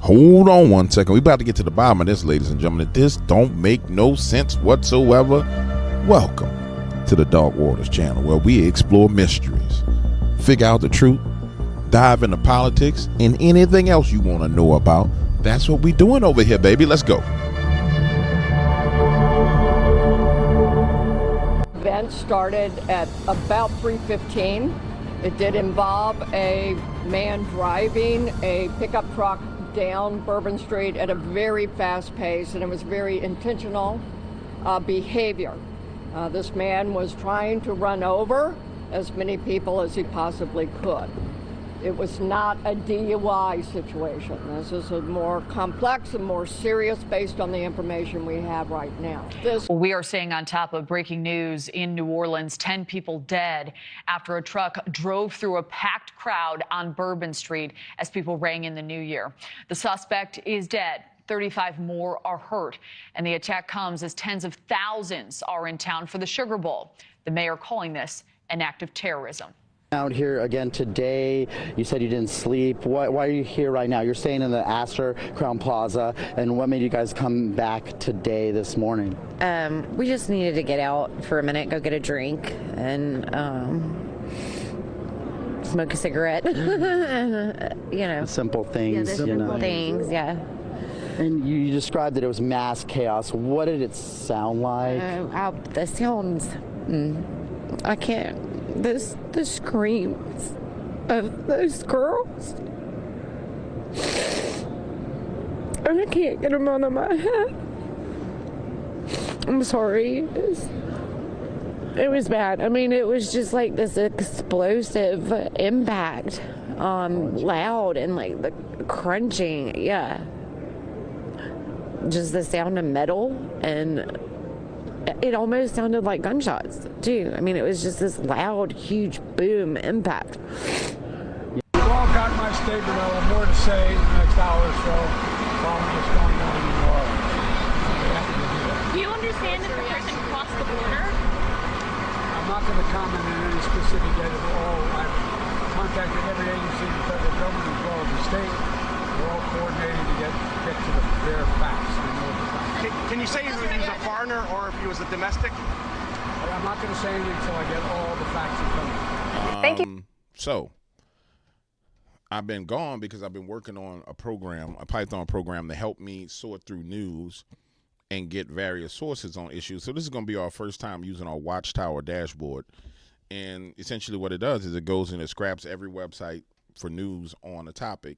Hold on one second. We about to get to the bottom of this, ladies and gentlemen. This don't make no sense whatsoever. Welcome to the Dark Waters channel, where we explore mysteries, figure out the truth, dive into politics, and anything else you want to know about. That's what we doing over here, baby. Let's go. Event started at about 3:15. It did involve a man driving a pickup truck down Bourbon Street at a very fast pace, and it was very intentional behavior. This man was trying to run over as many people as he possibly could. It was not a DUI situation. This is a more complex and more serious based on the information we have right now. We are staying on top of breaking news in New Orleans. 10 people dead after a truck drove through a packed crowd on Bourbon Street as people rang in the new year. The suspect is dead. 35 more are hurt. And the attack comes as tens of thousands are in town for the Sugar Bowl. The mayor calling this an act of terrorism. Out here again today, you said you didn't sleep. Why are you here right now? You're staying in the Astor Crown Plaza, and what made you guys come back today this morning? We just needed to get out for a minute, go get a drink, and smoke a cigarette. You know, simple things. Yeah, simple things. Yeah. And you described that it was mass chaos. What did it sound like? The sounds. I can't. The screams of those girls, and I can't get them out of my head. I'm sorry. It was bad. I mean, it was just like this explosive impact, loud and like the crunching. Yeah, just the sound of metal, and it almost sounded like gunshots, too. I mean, it was just this loud, huge boom impact. You all got my statement. I'll have more to say in the next hour or so about what's going on in New Orleans. Do you understand that the person crossed the border? I'm not going to comment on any specific yet at all. I've contacted every agency in the federal government as well as the state. We're all coordinating to get to the bare facts. Can you say he was a foreigner or if he was a domestic? I'm not going to say anything until I get all the facts in front of me. Thank you. So, I've been gone because I've been working on a program, a Python program, to help me sort through news and get various sources on issues. So this is going to be our first time using our Watchtower dashboard. And essentially what it does is it goes and it scraps every website for news on a topic.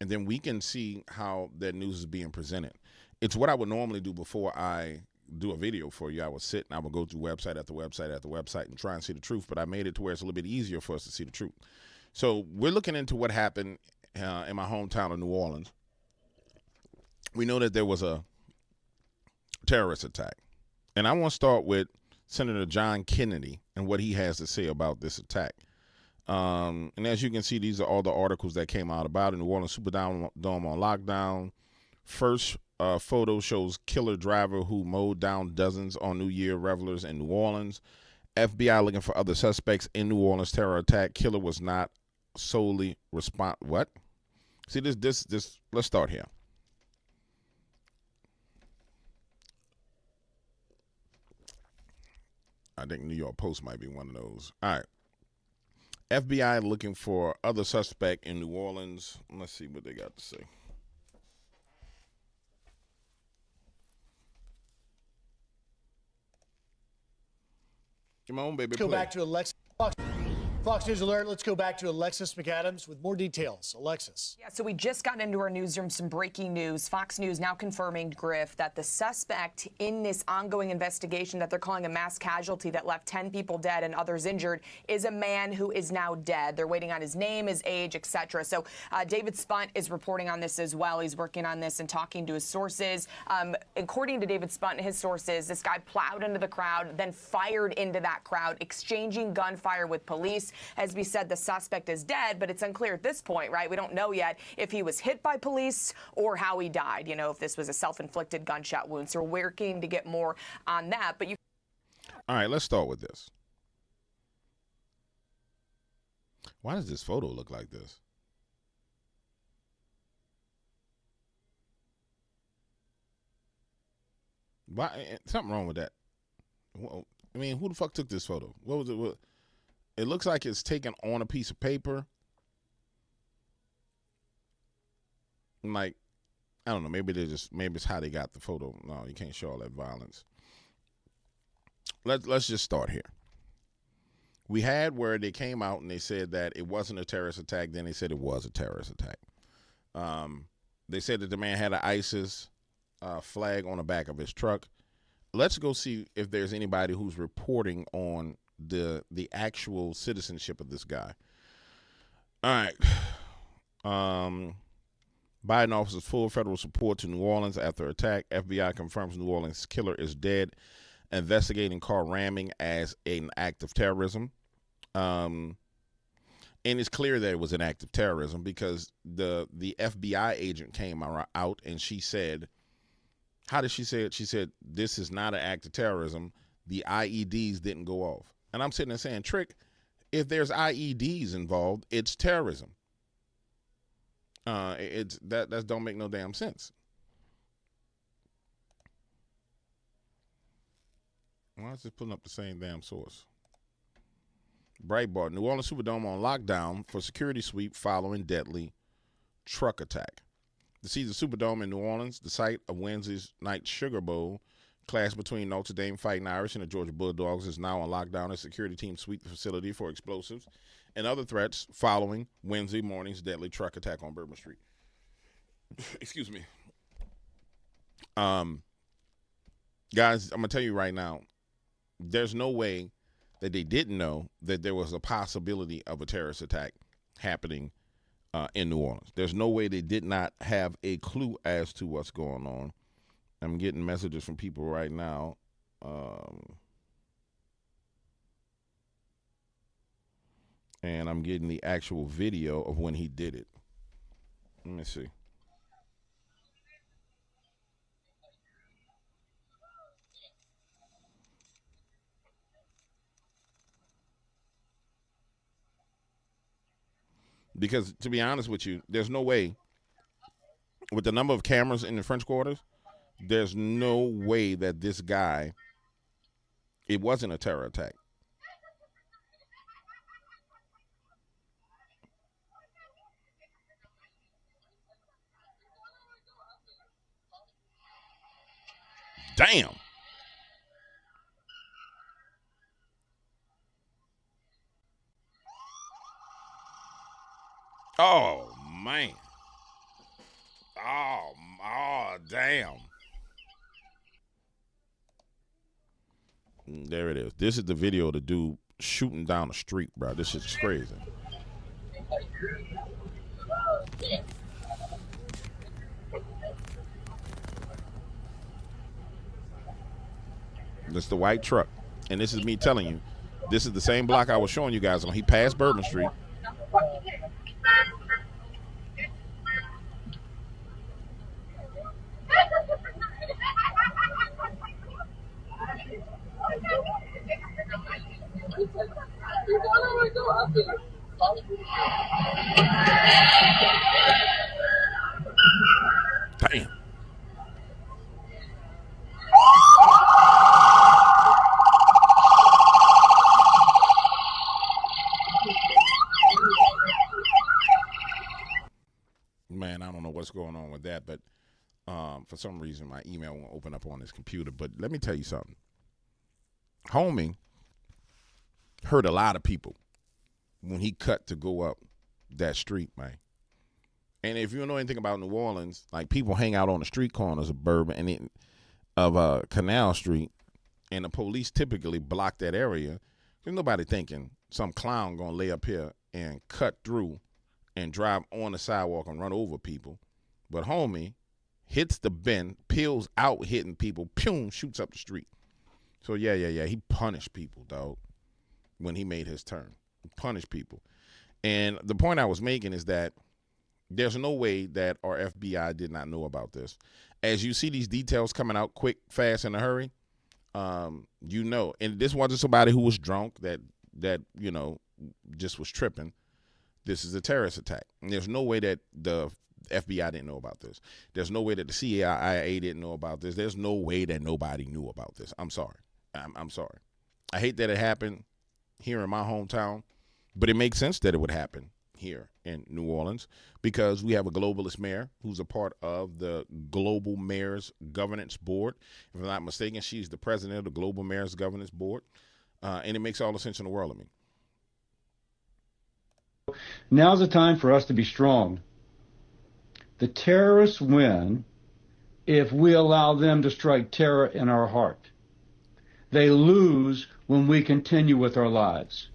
And then we can see how that news is being presented. It's what I would normally do before I do a video for you. I would sit and I would go through website after website after website and try and see the truth, but I made it to where it's a little bit easier for us to see the truth. So we're looking into what happened in my hometown of New Orleans. We know that there was a terrorist attack. And I want to start with Senator John Kennedy and what he has to say about this attack. And as you can see, these are all the articles that came out about it. New Orleans Superdome on lockdown. First photo shows killer driver who mowed down dozens on New Year revelers in New Orleans. FBI looking for other suspects in New Orleans terror attack. Killer was not solely what? See this. Let's start here. I think New York Post might be one of those. All right. FBI looking for other suspect in New Orleans. Let's see what they got to say. Come on, baby. Let's go back to Alexis. Fox News Alert. Let's go back to Alexis McAdams with more details. Alexis. Yeah, so we just got into our newsroom some breaking news. Fox News now confirming, Griff, that the suspect in this ongoing investigation that they're calling a mass casualty that left 10 people dead and others injured is a man who is now dead. They're waiting on his name, his age, etc. So David Spunt is reporting on this as well. He's working on this and talking to his sources. According to David Spunt and his sources, this guy plowed into the crowd, then fired into that crowd, exchanging gunfire with police. As we said, the suspect is dead, but it's unclear at this point, right? We don't know yet if he was hit by police or how he died, you know, if this was a self-inflicted gunshot wound. So we're working to get more on that. But all right, let's start with this. Why does this photo look like this? Why? Something wrong with that. Well, I mean, who the fuck took this photo? What was it? It looks like it's taken on a piece of paper. Like, I don't know. Maybe it's how they got the photo. No, you can't show all that violence. Let's just start here. We had where they came out and they said that it wasn't a terrorist attack. Then they said it was a terrorist attack. They said that the man had an ISIS flag on the back of his truck. Let's go see if there's anybody who's reporting on the actual citizenship of this guy. All right. Biden offers full federal support to New Orleans after attack. FBI confirms New Orleans killer is dead. Investigating car ramming as an act of terrorism. And it's clear that it was an act of terrorism because the FBI agent came out and she said, how did she say it? She said, this is not an act of terrorism. The IEDs didn't go off. And I'm sitting there saying, Trick, if there's IEDs involved, it's terrorism. That don't make no damn sense. Why is this pulling up the same damn source? Breitbart, New Orleans Superdome on lockdown for security sweep following deadly truck attack. The Caesars Superdome in New Orleans, the site of Wednesday's night Sugar Bowl clash between Notre Dame Fighting Irish and the Georgia Bulldogs, is now on lockdown as security teams sweep the facility for explosives and other threats following Wednesday morning's deadly truck attack on Bourbon Street. Excuse me. Guys, I'm going to tell you right now, there's no way that they didn't know that there was a possibility of a terrorist attack happening in New Orleans. There's no way they did not have a clue as to what's going on. I'm getting messages from people right now. And I'm getting the actual video of when he did it. Let me see. Because, to be honest with you, there's no way, with the number of cameras in the French Quarters, there's no way that this guy, it wasn't a terror attack. Damn. Oh, man. Oh, damn. There it is. This is the video of the dude shooting down the street, bro. This is crazy. This is the white truck. And this is me telling you, this is the same block I was showing you guys on. He passed Bourbon Street. Damn. Man, I don't know what's going on with that, but for some reason my email won't open up on this computer. But let me tell you something. Homie hurt a lot of people when he cut to go up that street, man. And if you don't know anything about New Orleans, like, people hang out on the street corners of Bourbon and Canal Street, and the police typically block that area. There's nobody thinking some clown gonna lay up here and cut through and drive on the sidewalk and run over people. But homie hits the bend, peels out hitting people, pew, shoots up the street. So yeah. He punished people, dog, when he made his turn. He punished people. And the point I was making is that there's no way that our FBI did not know about this. As you see these details coming out quick, fast, in a hurry, you know, and this wasn't somebody who was drunk that you know, just was tripping. This is a terrorist attack. And there's no way that the FBI didn't know about this. There's no way that the CIA didn't know about this. There's no way that nobody knew about this. I'm sorry. I'm sorry. I hate that it happened here in my hometown, but it makes sense that it would happen here in New Orleans because we have a globalist mayor who's a part of the Global Mayors Governance Board. If I'm not mistaken, she's the president of the Global Mayors Governance Board, and it makes all the sense in the world to me. Now's the time for us to be strong. The terrorists win if we allow them to strike terror in our heart. They lose when we continue with our lives.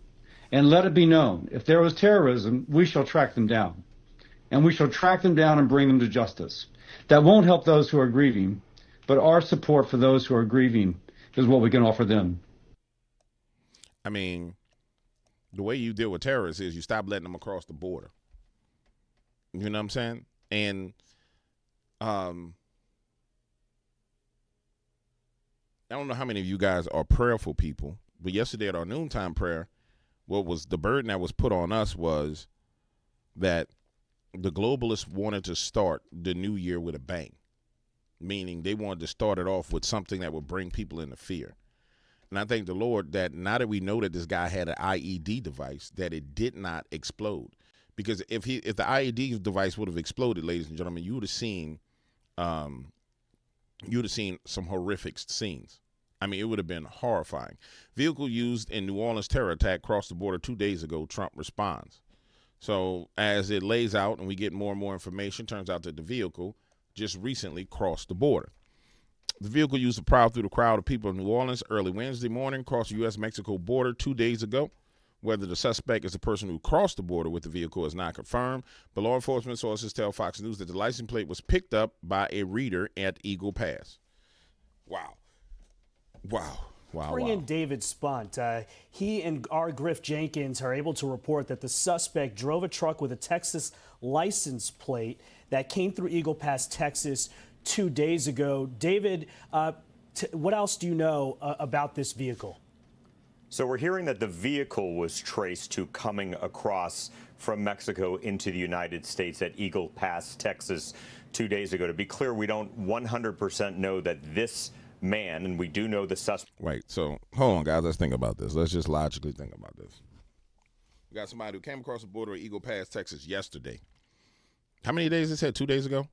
And let it be known, if there was terrorism, we shall track them down. And we shall track them down and bring them to justice. That won't help those who are grieving, but our support for those who are grieving is what we can offer them. I mean, the way you deal with terrorists is you stop letting them across the border. You know what I'm saying? And I don't know how many of you guys are prayerful people, but yesterday at our noontime prayer, what was the burden that was put on us was that the globalists wanted to start the new year with a bang, meaning they wanted to start it off with something that would bring people into fear. And I thank the Lord that now that we know that this guy had an IED device, that it did not explode. Because if the IED device would have exploded, ladies and gentlemen, you would have seen some horrific scenes. I mean, it would have been horrifying. Vehicle used in New Orleans terror attack crossed the border 2 days ago, Trump responds. So as it lays out and we get more and more information, turns out that the vehicle just recently crossed the border. The vehicle used to prowl through the crowd of people in New Orleans early Wednesday morning, crossed the U.S.-Mexico border 2 days ago. Whether the suspect is the person who crossed the border with the vehicle is not confirmed, but law enforcement sources tell Fox News that the license plate was picked up by a reader at Eagle Pass. Wow. Bring in David Spunt. He and our Griff Jenkins are able to report that the suspect drove a truck with a Texas license plate that came through Eagle Pass, Texas, 2 days ago. David, what else do you know about this vehicle? So we're hearing that the vehicle was traced to coming across from Mexico into the United States at Eagle Pass, Texas, 2 days ago. To be clear, we don't 100% know that this man, and we do know the suspect. Right. So hold on, guys. Let's think about this. Let's just logically think about this. We got somebody who came across the border at Eagle Pass, Texas yesterday. How many days it said? 2 days ago?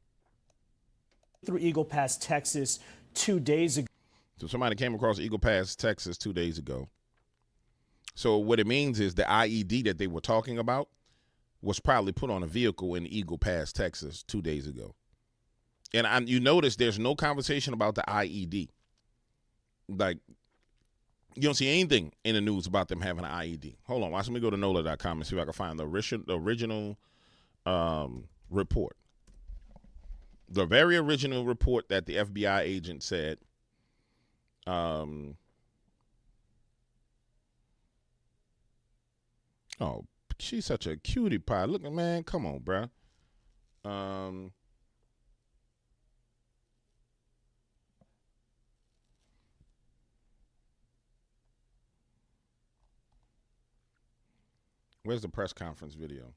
Through Eagle Pass, Texas, 2 days ago. So somebody came across Eagle Pass, Texas 2 days ago. So what it means is the IED that they were talking about was probably put on a vehicle in Eagle Pass, Texas 2 days ago. And you notice there's no conversation about the IED. Like, you don't see anything in the news about them having an IED. Hold on. Watch me go to NOLA.com and see if I can find the original report. The very original report that the FBI agent said oh, she's such a cutie pie. Look, man, come on, bruh. Where's the press conference video?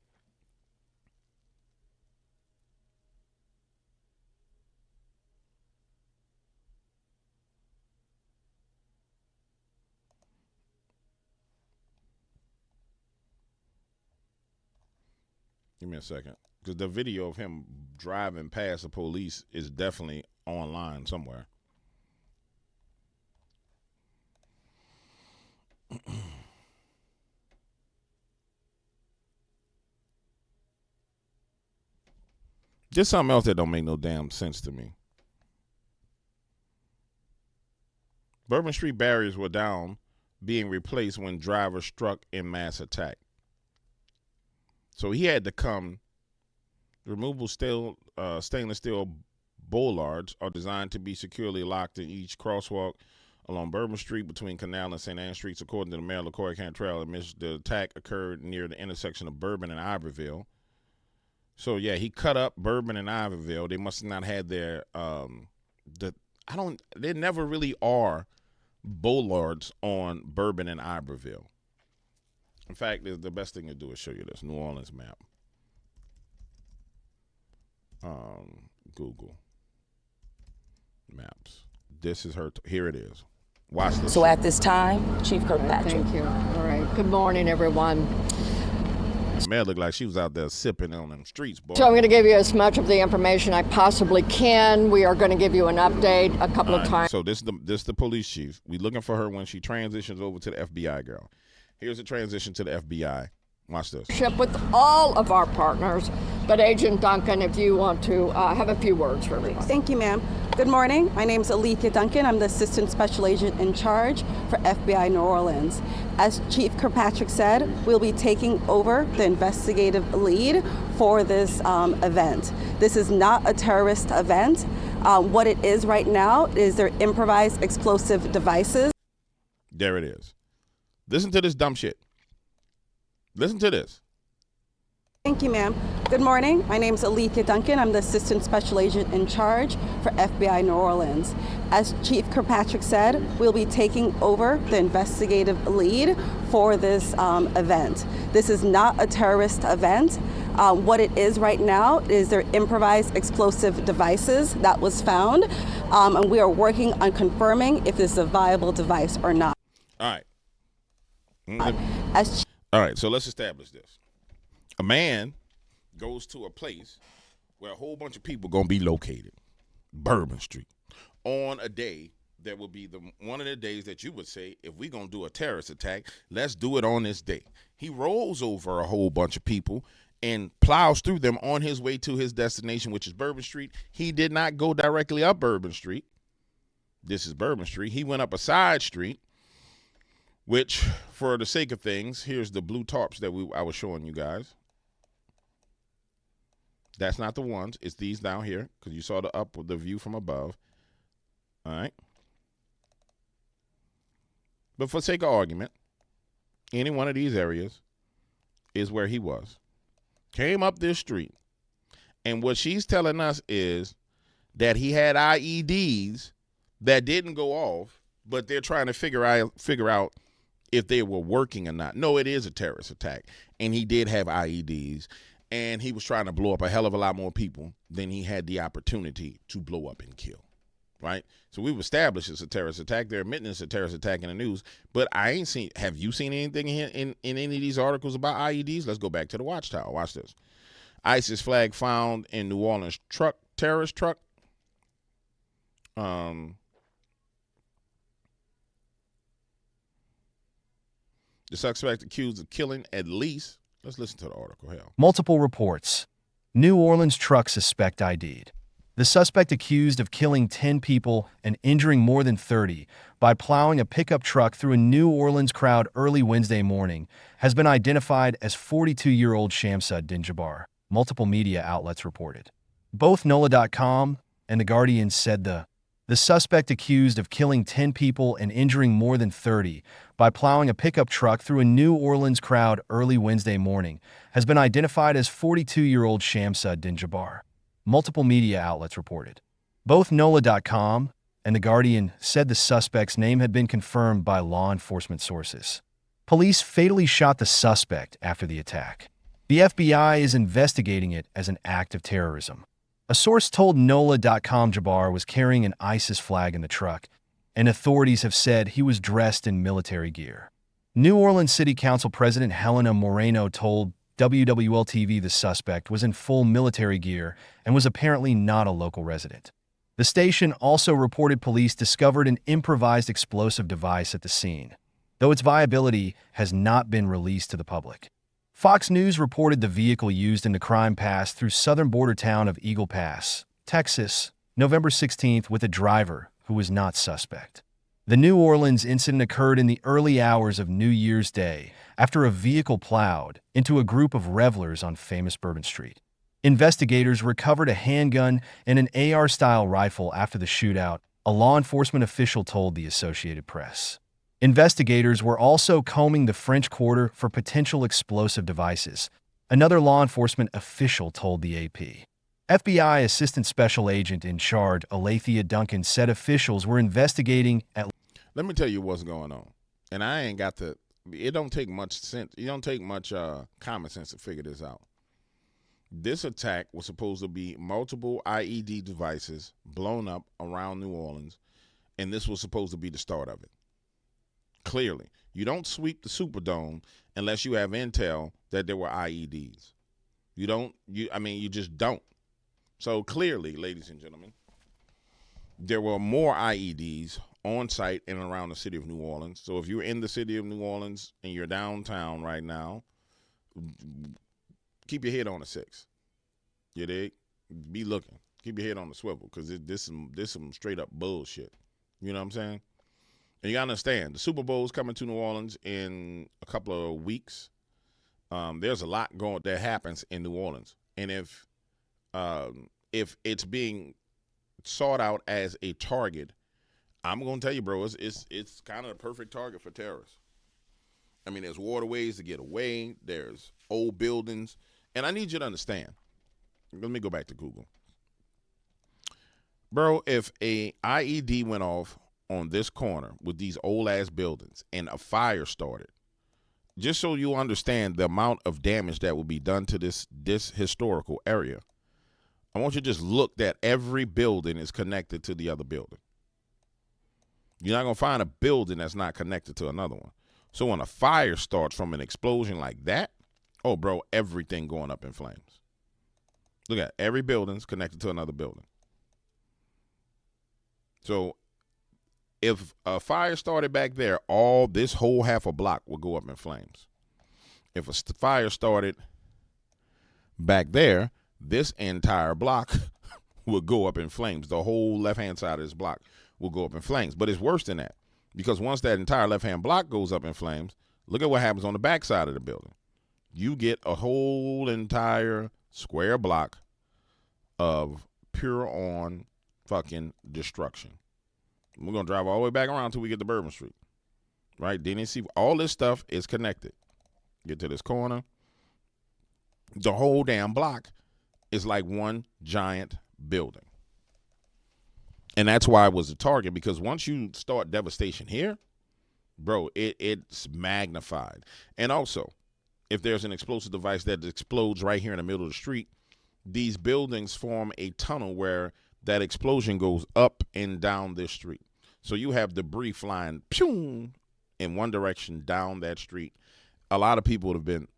Give me a second. Because the video of him driving past the police is definitely online somewhere. Just something else that don't make no damn sense to me. Bourbon Street barriers were down, being replaced when driver struck in mass attack. So he had to come. Removable stainless steel bollards are designed to be securely locked in each crosswalk along Bourbon Street between Canal and St. Anne Streets, according to the mayor, LaCoy Cantrell. The attack occurred near the intersection of Bourbon and Iberville. So yeah, he cut up Bourbon and Iberville. They must have not had their there never really are bollards on Bourbon and Iberville. In fact, the best thing to do is show you this New Orleans map. Google Maps. This is her. Here it is. Watch this. So at this time, Chief Kirkpatrick. Thank you. All right. Good morning, everyone. Man, looked like she was out there sipping on them streets, boy. So I'm going to give you as much of the information I possibly can. We are going to give you an update a couple of times. So this is the police chief. We looking for her when she transitions over to the FBI, girl. Here's a transition to the FBI. Watch this. With all of our partners, but Agent Duncan, if you want to have a few words for everyone. Thank you, ma'am. Good morning. My name is Alethea Duncan. I'm the Assistant Special Agent in charge for FBI New Orleans. As Chief Kirkpatrick said, we'll be taking over the investigative lead for this event. This is not a terrorist event. What it is right now is their improvised explosive devices. There it is. Listen to this dumb shit. Listen to this. Thank you, ma'am. Good morning. My name is Alethea Duncan. I'm the Assistant Special Agent in charge for FBI New Orleans. As Chief Kirkpatrick said, we'll be taking over the investigative lead for this event. This is not a terrorist event. What it is right now is their improvised explosive devices that was found, and we are working on confirming if this is a viable device or not. All right. All right, so let's establish this. A man goes to a place where a whole bunch of people going to be located, Bourbon Street, on a day that will be one of the days that you would say, if we're going to do a terrorist attack, let's do it on this day. He rolls over a whole bunch of people and plows through them on his way to his destination, which is Bourbon Street. He did not go directly up Bourbon Street. This is Bourbon Street. He went up a side street, which, for the sake of things, here's the blue tarps that I was showing you guys. That's not the ones. It's these down here, because you saw the view from above. All right. But for sake of argument, any one of these areas is where he was. Came up this street. And what she's telling us is that he had IEDs that didn't go off, but they're trying to figure out if they were working or not. No, it is a terrorist attack. And he did have IEDs. And he was trying to blow up a hell of a lot more people than he had the opportunity to blow up and kill. Right? So we've established it's a terrorist attack. They're admitting it's a terrorist attack in the news. But I ain't seen, have you seen anything in any of these articles about IEDs? Let's go back to the Watchtower. Watch this. ISIS flag found in New Orleans terrorist truck. The suspect accused of killing at least, let's listen to the article. Hell. Multiple reports. New Orleans truck suspect ID'd. The suspect accused of killing 10 people and injuring more than 30 by plowing a pickup truck through a New Orleans crowd early Wednesday morning has been identified as 42-year-old Shamsud Dinjabar, multiple media outlets reported. Both NOLA.com and The Guardian said the suspect accused of killing 10 people and injuring more than 30 by plowing a pickup truck through a New Orleans crowd early Wednesday morning has been identified as 42-year-old Shamsud Dinjabar, multiple media outlets reported. Both NOLA.com and The Guardian said the suspect's name had been confirmed by law enforcement sources. Police fatally shot the suspect after the attack. The FBI is investigating it as an act of terrorism. A source told NOLA.com Jabbar was carrying an ISIS flag in the truck, and authorities have said he was dressed in military gear. New Orleans City Council President Helena Moreno told WWL-TV the suspect was in full military gear and was apparently not a local resident. The station also reported police discovered an improvised explosive device at the scene, though its viability has not been released to the public. Fox News reported the vehicle used in the crime passed through southern border town of Eagle Pass, Texas, November 16th with a driver who was not suspect. The New Orleans incident occurred in the early hours of New Year's Day after a vehicle plowed into a group of revelers on famous Bourbon Street. Investigators recovered a handgun and an AR-style rifle after the shootout, a law enforcement official told the Associated Press. Investigators were also combing the French Quarter for potential explosive devices, another law enforcement official told the AP. FBI Assistant Special Agent in charge Alethea Duncan said officials were investigating at... Let me tell you what's going on. And I ain't got it don't take much sense. You don't take much common sense to figure this out. This attack was supposed to be multiple IED devices blown up around New Orleans, and this was supposed to be the start of it. Clearly, you don't sweep the Superdome unless you have intel that there were IEDs. You just don't. So clearly, ladies and gentlemen, there were more IEDs on site and around the city of New Orleans. So if you're in the city of New Orleans and you're downtown right now, keep your head on the 6. You dig? Be looking. Keep your head on the swivel, because this some straight up bullshit. You know what I'm saying? And you gotta understand, the Super Bowl's coming to New Orleans in a couple of weeks. There's a lot that happens in New Orleans, and if it's being sought out as a target, I'm gonna tell you, bro, it's kind of the perfect target for terrorists. I mean, there's waterways to get away. There's old buildings, and I need you to understand. Let me go back to Google, bro. If a IED went off on this corner with these old ass buildings and a fire started, just so you understand the amount of damage that would be done to this historical area, I want you to just look that every building is connected to the other building. You're not going to find a building that's not connected to another one. So when a fire starts from an explosion like that, oh, bro, everything going up in flames. Look at every building's connected to another building. So if a fire started back there, this whole half a block would go up in flames. If a fire started back there, this entire block would go up in flames. The whole left-hand side of this block will go up in flames. But it's worse than that, because once that entire left-hand block goes up in flames, look at what happens on the back side of the building. You get a whole entire square block of pure on fucking destruction. We're going to drive all the way back around until we get to Bourbon Street. Right? Then you see all this stuff is connected. Get to this corner. The whole damn block is like one giant building. And that's why it was a target, because once you start devastation here, bro, it's magnified. And also, if there's an explosive device that explodes right here in the middle of the street, these buildings form a tunnel where that explosion goes up and down this street. So you have debris flying pew, in one direction down that street. A lot of people would have been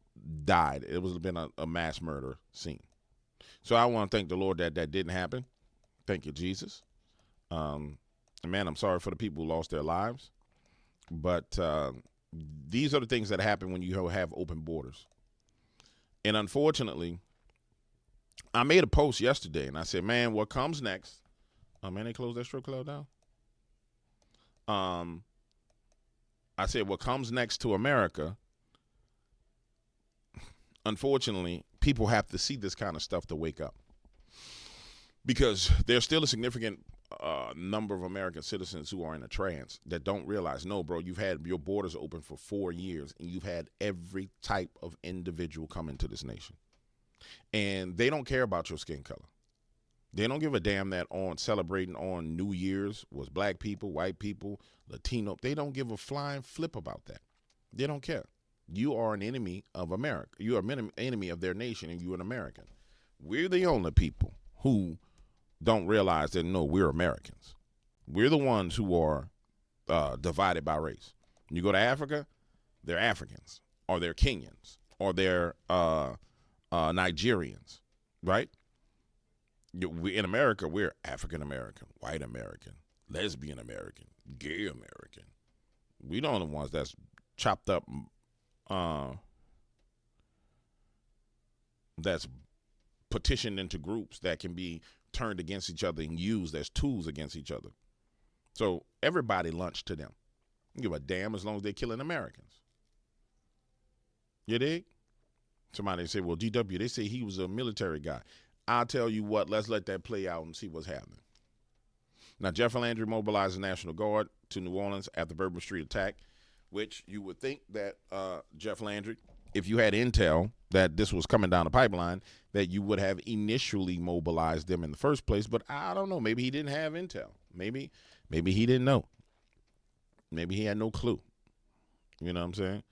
died. It would have been a mass murder scene. So I want to thank the Lord that didn't happen. Thank you, Jesus. Man, I'm sorry for the people who lost their lives. But these are the things that happen when you have open borders. And unfortunately, I made a post yesterday, and I said, man, what comes next? Oh, man, they closed that strip club down? I said, what comes next to America, unfortunately, people have to see this kind of stuff to wake up. Because there's still a significant number of American citizens who are in a trance that don't realize, no, bro, you've had your borders open for 4 years, and you've had every type of individual come into this nation. And they don't care about your skin color. They don't give a damn that on celebrating on New Year's was black people, white people, Latino. They don't give a flying flip about that. They don't care. You are an enemy of America. You are an enemy of their nation, and you're an American. We're the only people who don't realize that, no, we're Americans. We're the ones who are divided by race. When you go to Africa, they're Africans, or they're Kenyans, or they're Nigerians, right? In America, we're African American, white American, lesbian American, gay American. We the only ones that's chopped up, that's petitioned into groups that can be turned against each other and used as tools against each other. So everybody lunch to them. You give a damn as long as they're killing Americans. You dig? Somebody say, well, GW, they say he was a military guy. I'll tell you what, let's let that play out and see what's happening. Now, Jeff Landry mobilized the National Guard to New Orleans after the Bourbon Street attack, which you would think that Jeff Landry, if you had intel that this was coming down the pipeline, that you would have initially mobilized them in the first place. But I don't know. Maybe he didn't have intel. Maybe he didn't know. Maybe he had no clue. You know what I'm saying?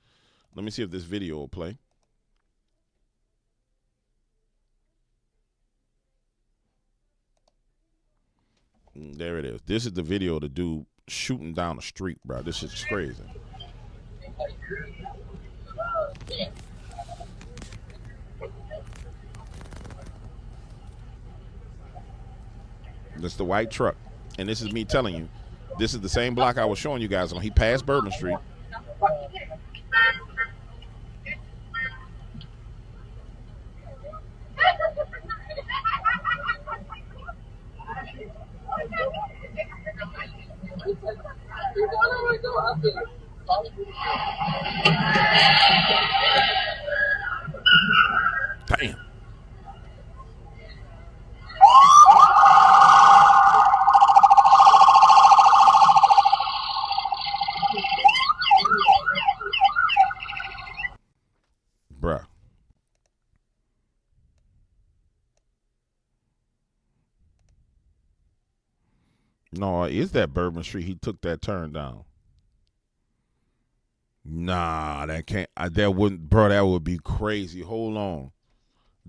Let me see if this video will play. There it is. This is the video of the dude shooting down the street, bro. This is crazy. This is the white truck. And this is me telling you, this is the same block I was showing you guys on. He passed Bourbon Street. Damn. Bruh. No, is that Bourbon Street? He took that turn down. Nah, that can't. That wouldn't, bro. That would be crazy. Hold on.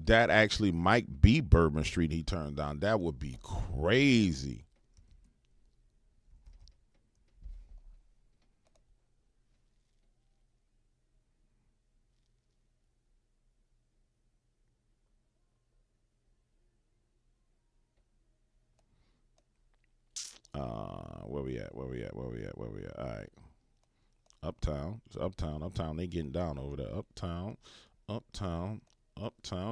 That actually might be Bourbon Street he turned down. That would be crazy. Where we at? All right. Uptown. It's Uptown. They getting down over there. Uptown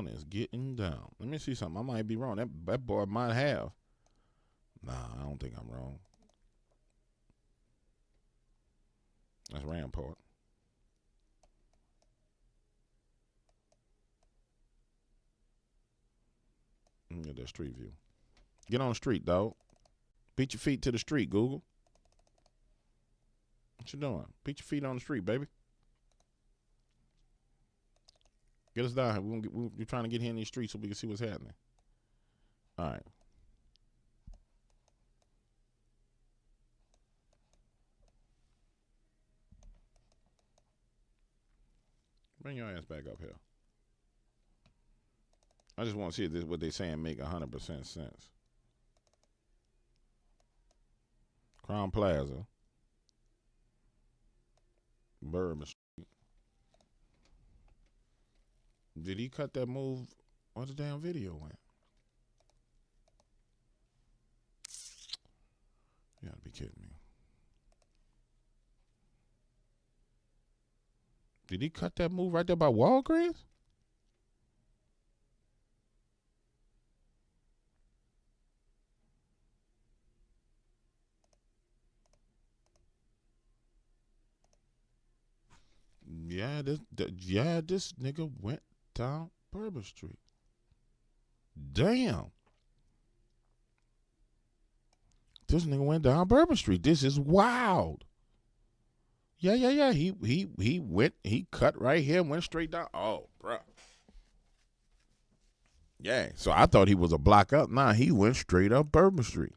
is getting down. Let me see something. I might be wrong. That boy might have. Nah, I don't think I'm wrong. That's Rampart. Get that street view. Get on the street, dog. Beat your feet to the street, Google. What you doing? Beat your feet on the street, baby. Get us down here. We're trying to get here in these streets so we can see what's happening. All right. Bring your ass back up here. I just want to see if this what they're saying make 100% sense. Crown Plaza. Bourbon Street. Did he cut that move? Where the damn video went? You gotta be kidding me. Did he cut that move right there by Walgreens? Yeah, this nigga went down Bourbon Street. Damn. This nigga went down Bourbon Street. This is wild. Yeah. He cut right here and went straight down. Oh, bro. Yeah, so I thought he was a block up. Nah, he went straight up Bourbon Street.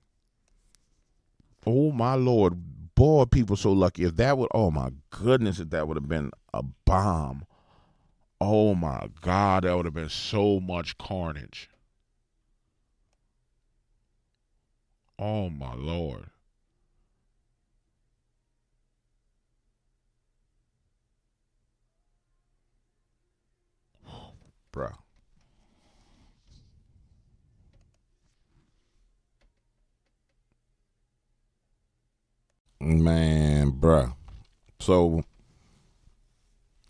Oh, my Lord. Boy, people so lucky. If that would, oh, my goodness, if that would have been a bomb. Oh, my God, that would have been so much carnage. Oh, my Lord. Bruh. Man, bruh. So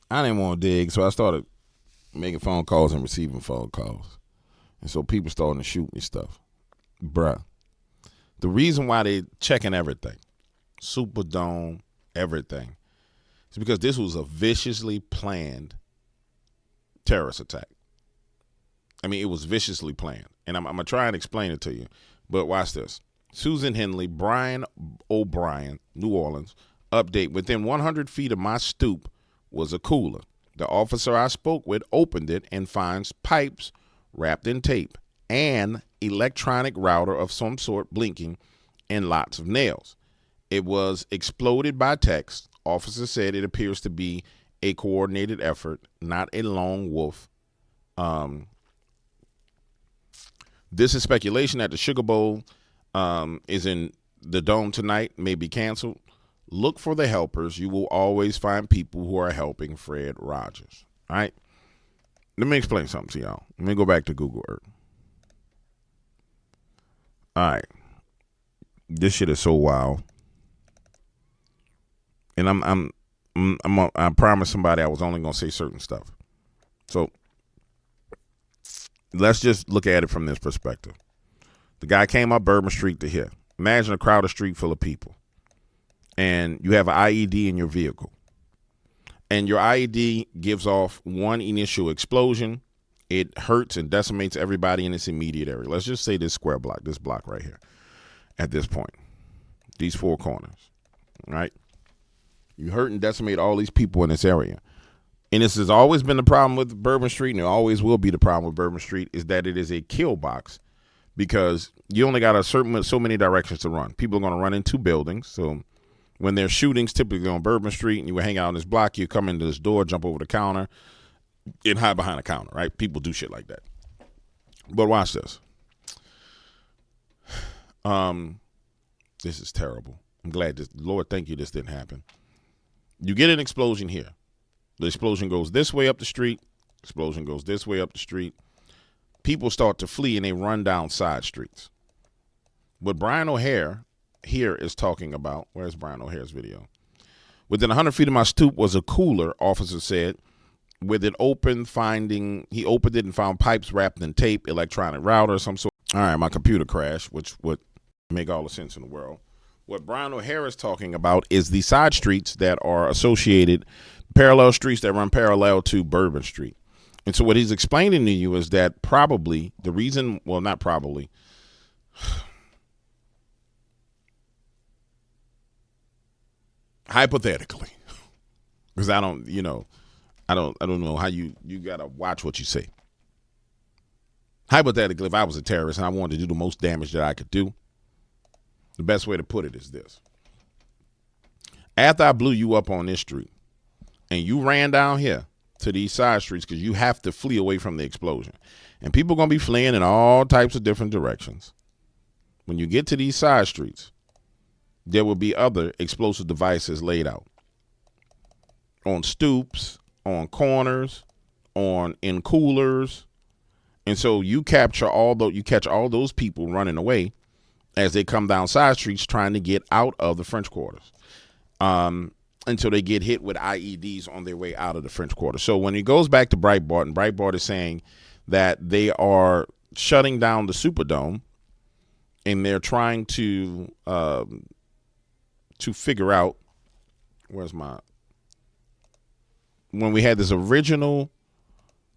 I didn't want to dig, so I started making phone calls and receiving phone calls. And so people starting to shoot me stuff. Bruh. The reason why they checking everything, Superdome, everything, is because this was a viciously planned terrorist attack. I mean, it was viciously planned. And I'm going to try and explain it to you. But watch this. Susan Henley, Brian O'Brien, New Orleans. Update. Within 100 feet of my stoop was a cooler. The officer I spoke with opened it and finds pipes wrapped in tape and electronic router of some sort blinking and lots of nails. It was exploded by text. Officer said it appears to be a coordinated effort, not a lone wolf. This is speculation at the Sugar Bowl is in the Dome tonight, may be canceled. Look for the helpers. You will always find people who are helping Fred Rogers. All right? Let me explain something to y'all. Let me go back to Google Earth. All right. This shit is so wild. And I promised somebody I was only going to say certain stuff. So let's just look at it from this perspective. The guy came up Bourbon Street to here. Imagine a crowded street full of people. And you have an IED in your vehicle. And your IED gives off one initial explosion. It hurts and decimates everybody in its immediate area. Let's just say this square block, this block right here. At this point, these four corners, right? You hurt and decimate all these people in this area. And this has always been the problem with Bourbon Street, and it always will be the problem with Bourbon Street, is that it is a kill box because you only got so many directions to run. People are going to run into buildings. So when there's shootings, typically on Bourbon Street, and you hang out on this block, you come into this door, jump over the counter, and hide behind the counter, right? People do shit like that. But watch this. This is terrible. I'm glad this, Lord, thank you this didn't happen. You get an explosion here. The explosion goes this way up the street. Explosion goes this way up the street. People start to flee and they run down side streets. What Brian O'Hare here is talking about, where's Brian O'Hare's video? Within 100 feet of my stoop was a cooler, officer said, with it open, he opened it and found pipes wrapped in tape, electronic router, some sort. All right, my computer crashed, which would make all the sense in the world. What Brian O'Hare is talking about is the side streets that are associated, parallel streets that run parallel to Bourbon Street. And so what he's explaining to you is that probably the reason, well, not probably, hypothetically, because I don't know how you got to watch what you say. Hypothetically, if I was a terrorist and I wanted to do the most damage that I could do, the best way to put it is this. After I blew you up on this street and you ran down here to these side streets because you have to flee away from the explosion, and people are going to be fleeing in all types of different directions. When you get to these side streets, there will be other explosive devices laid out on stoops, on corners, in coolers. And so you catch all those people running away as they come down side streets trying to get out of the French Quarters until they get hit with IEDs on their way out of the French Quarter. So when it goes back to Breitbart, and Breitbart is saying that they are shutting down the Superdome and they're trying to figure out, when we had this original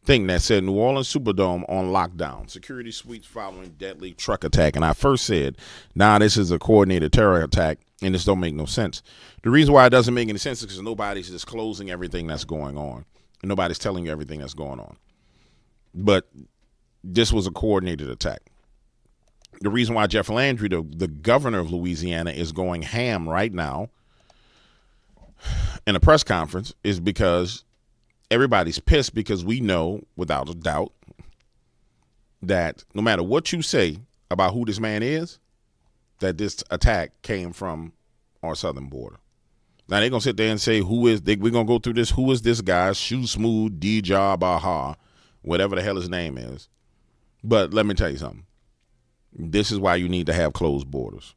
thing that said New Orleans Superdome on lockdown, security suites following deadly truck attack. And I first said, this is a coordinated terror attack, and this don't make no sense. The reason why it doesn't make any sense is because nobody's disclosing everything that's going on. And nobody's telling you everything that's going on. But this was a coordinated attack. The reason why Jeff Landry, the governor of Louisiana, is going ham right now in a press conference is because everybody's pissed, because we know without a doubt that no matter what you say about who this man is, that this attack came from our southern border. Now they're going to sit there and say, we're going to go through this. Who is this guy? Shoe Smooth, D-Job, Aha, whatever the hell his name is. But let me tell you something. This is why you need to have closed borders.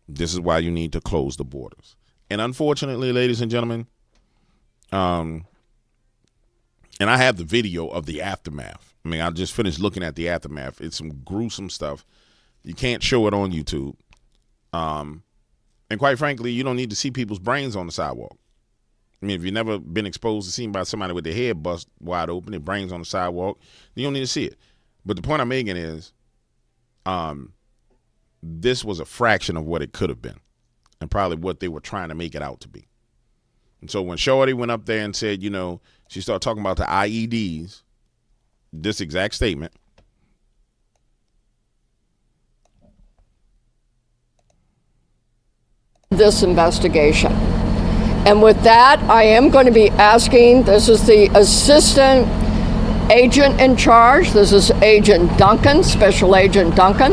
This is why you need to close the borders. And unfortunately, ladies and gentlemen, and I have the video of the aftermath. I mean, I just finished looking at the aftermath. It's some gruesome stuff. You can't show it on YouTube. And quite frankly, you don't need to see people's brains on the sidewalk. I mean, if you've never been exposed to seeing by somebody with their head bust wide open, their brains on the sidewalk, you don't need to see it. But the point I'm making is, this was a fraction of what it could have been, and probably what they were trying to make it out to be. And so when Shorty went up there and said, she started talking about the IEDs, this exact statement. This investigation. And with that, I am going to be asking, this is the assistant agent in charge. This is Agent Duncan, Special Agent Duncan.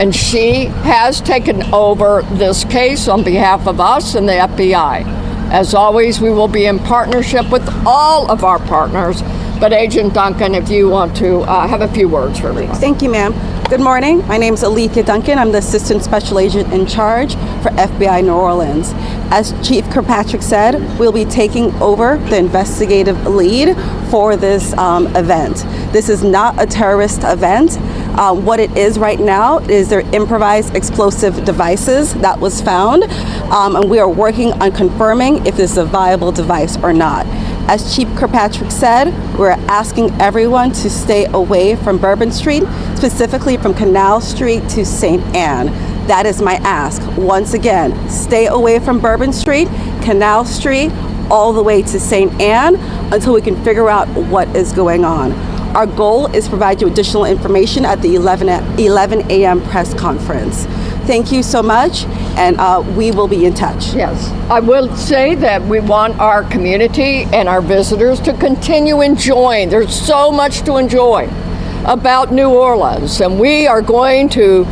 and she has taken over this case on behalf of us and the FBI. As always, we will be in partnership with all of our partners. But Agent Duncan, if you want to have a few words for everyone. Thank you, ma'am. Good morning. My name is Alethea Duncan. I'm the Assistant Special Agent in charge for FBI New Orleans. As Chief Kirkpatrick said, we'll be taking over the investigative lead for this event. This is not a terrorist event. What it is right now is their improvised explosive devices that was found, and we are working on confirming if this is a viable device or not. As Chief Kirkpatrick said, we're asking everyone to stay away from Bourbon Street, specifically from Canal Street to St. Anne. That is my ask. Once again, stay away from Bourbon Street, Canal Street, all the way to St. Anne until we can figure out what is going on. Our goal is to provide you additional information at the 11 a.m. press conference. Thank you so much, and we will be in touch. Yes, I will say that we want our community and our visitors to continue enjoying. There's so much to enjoy about New Orleans, and we are going to...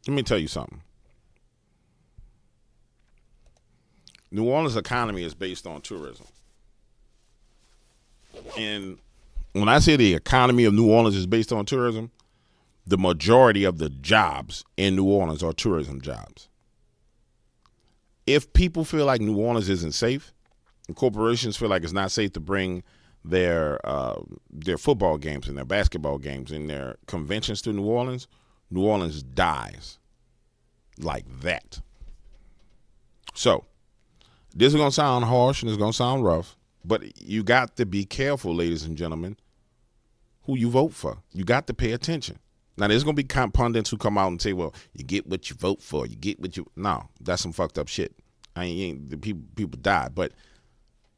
Let me tell you something. New Orleans' economy is based on tourism. And when I say the economy of New Orleans is based on tourism, the majority of the jobs in New Orleans are tourism jobs. If people feel like New Orleans isn't safe, and corporations feel like it's not safe to bring their football games and their basketball games and their conventions to New Orleans dies like that. So this is going to sound harsh and it's going to sound rough, but you got to be careful, ladies and gentlemen, who you vote for. You got to pay attention. Now, there's going to be pundits who come out and say, well, you get what you vote for. You get what you... No, that's some fucked up shit. The people die, but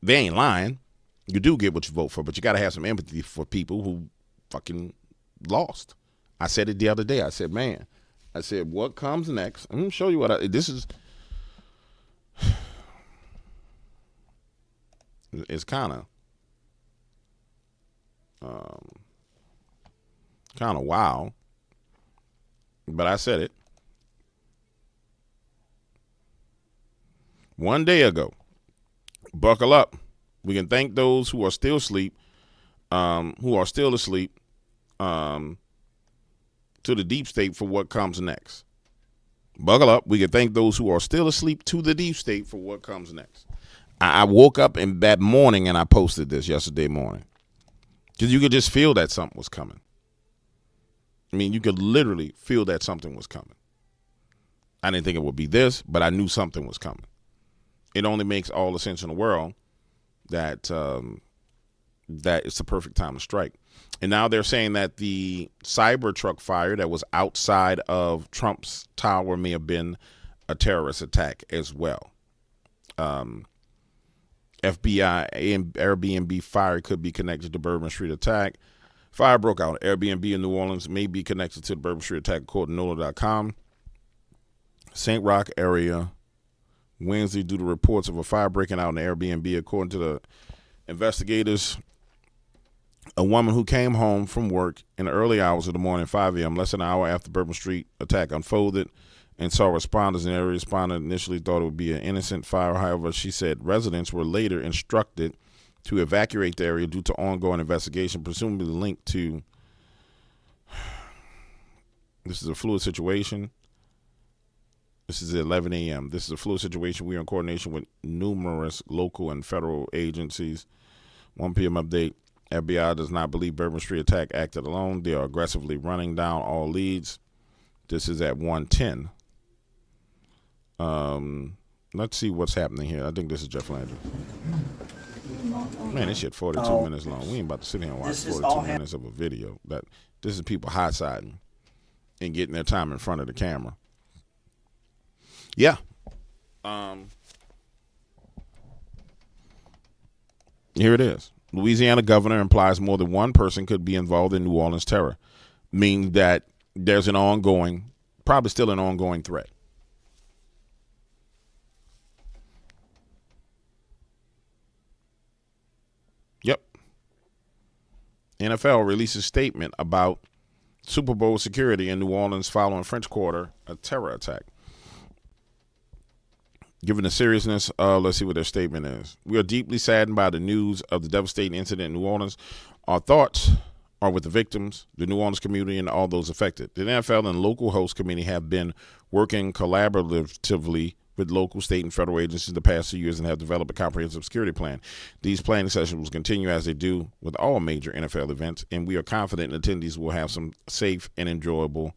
they ain't lying. You do get what you vote for, but you got to have some empathy for people who fucking lost. I said it the other day. I said, man, what comes next? I'm going to show you what this is. It's kind of wild. But I said it. One day ago, buckle up. We can thank those who are still asleep, to the deep state for what comes next. Buckle up. We can thank those who are still asleep to the deep state for what comes next. I woke up in that morning and I posted this yesterday morning because you could just feel that something was coming. I mean, you could literally feel that something was coming. I didn't think it would be this, but I knew something was coming. It only makes all the sense in the world that that it's the perfect time to strike. And now they're saying that the Cybertruck fire that was outside of Trump's tower may have been a terrorist attack as well. FBI and Airbnb fire could be connected to Bourbon Street attack. Fire broke out. Airbnb in New Orleans may be connected to the Bourbon Street attack, according to NOLA.com. St. Roch area Wednesday due to reports of a fire breaking out in the Airbnb. According to the investigators, a woman who came home from work in the early hours of the morning, 5 a.m., less than an hour after the Bourbon Street attack unfolded, and saw responders in the area. Respondent initially thought it would be an innocent fire. However, she said residents were later instructed to evacuate the area due to ongoing investigation, presumably linked to, this is a fluid situation. This is at 11 a.m. This is a fluid situation. We are in coordination with numerous local and federal agencies. 1 p.m. update. FBI does not believe Bourbon Street attack acted alone. They are aggressively running down all leads. This is at 1:10. Let's see what's happening here. I think this is Jeff Landry. Man, this shit 42 minutes long. We ain't about to sit here and watch 42 minutes of a video. This is people hot-siding and getting their time in front of the camera. Yeah. Here it is. Louisiana governor implies more than one person could be involved in New Orleans terror, meaning that there's an ongoing, probably still an ongoing threat. Yep. NFL releases statement about Super Bowl security in New Orleans following French Quarter, a terror attack. Given the seriousness, let's see what their statement is. We are deeply saddened by the news of the devastating incident in New Orleans. Our thoughts are with the victims, the New Orleans community, and all those affected. The NFL and local host committee have been working collaboratively with local, state, and federal agencies the past 2 years and have developed a comprehensive security plan. These planning sessions will continue as they do with all major NFL events, and we are confident attendees will have some safe and enjoyable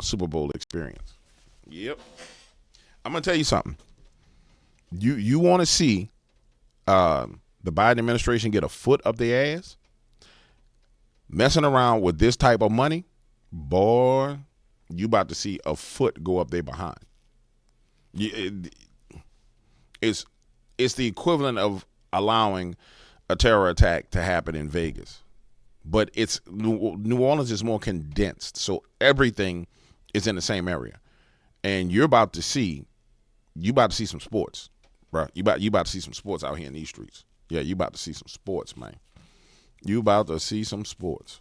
Super Bowl experience. Yep. I'm going to tell you something. You want to see the Biden administration get a foot up their ass? Messing around with this type of money, boy, you about to see a foot go up there behind. It's the equivalent of allowing a terror attack to happen in Vegas. But it's New Orleans is more condensed, so everything is in the same area. And you're about to see some sports, bro. You about to see some sports out here in these streets. Yeah, you about to see some sports, man. You about to see some sports.